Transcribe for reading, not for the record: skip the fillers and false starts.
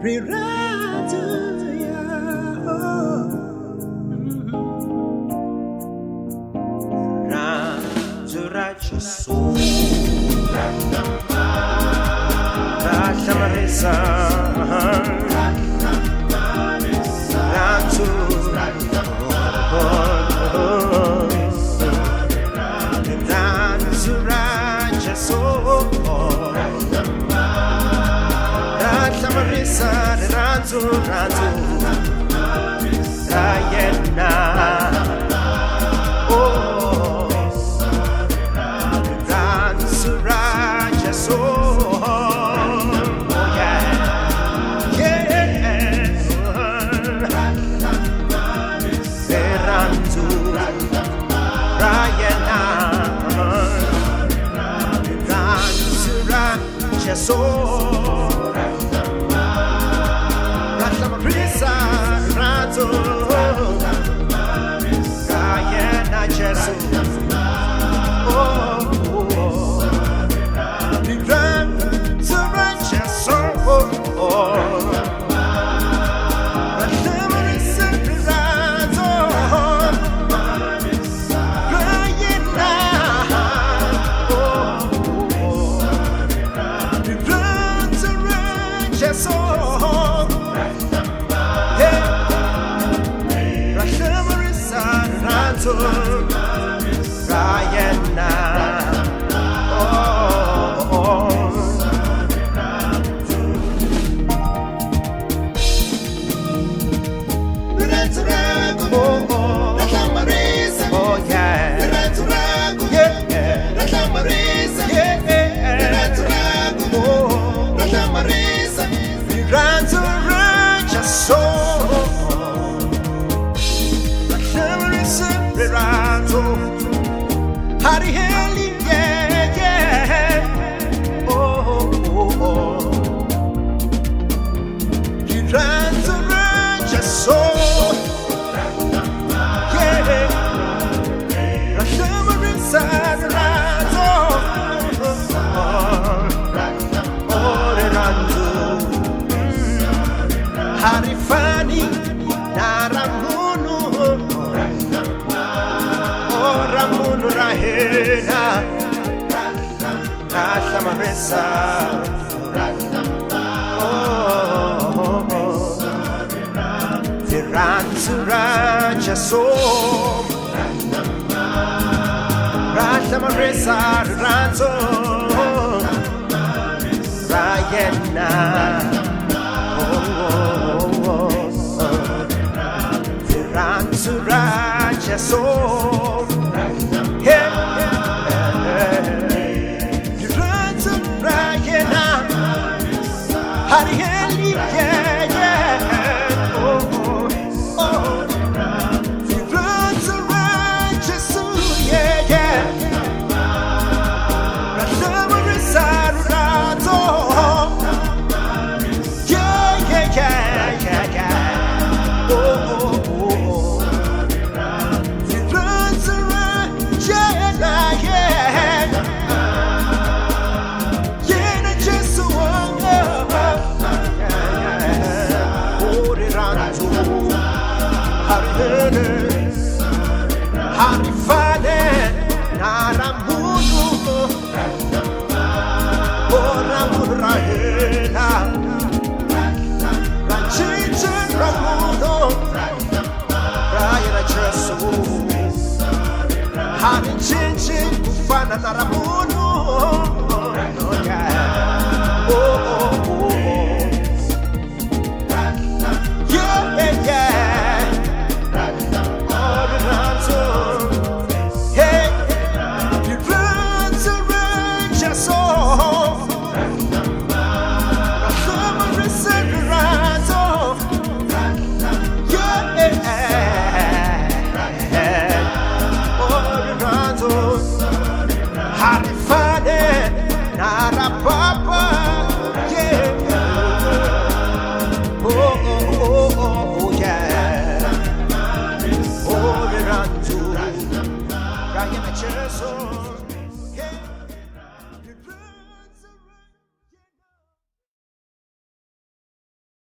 Rirhandzu, Rirhandzu ra Yesu, rahlamarisa, Rirhandzu, Rirhandzu ra Yesu, rahlamarisa, Rirhandzu, rayena. Yeso, rahlamarisa, Rirhandzu, rayena Yesu, Rirhandzu ra Yesu, rahlamarisa, Rirhandzu, rayena. Yeso, rahlamarisa, Rirhandzu, rayena. Rirhandzu rakho, rahlamarisa, Rirhandzu rakho, rahlamarisa, Rirhandzu rakho, rahlamarisa. Rirhandzu ra Yesu, rahlamarisa, Rirhandzu, hariheli, Rirhandzu ra Yesu, rahlamarisa, Rirhandzu, Rirhandzu. Harifani naramunu, ramunu rahena, rahlamarisa, Rirhandzu ra Yesu, rahlamarisa, Rirhandzu, rayena. Rirhandzu ra Yesu, Rirhandzu rayena, hariheli, Rirhandzu ra Yesu, rahlamarisa, Rirhandzu, harifane naramunu, ramunu rahena, rachiche ramunu, rayena Yesu, harichinchi kufana na ramunu, ya mecheso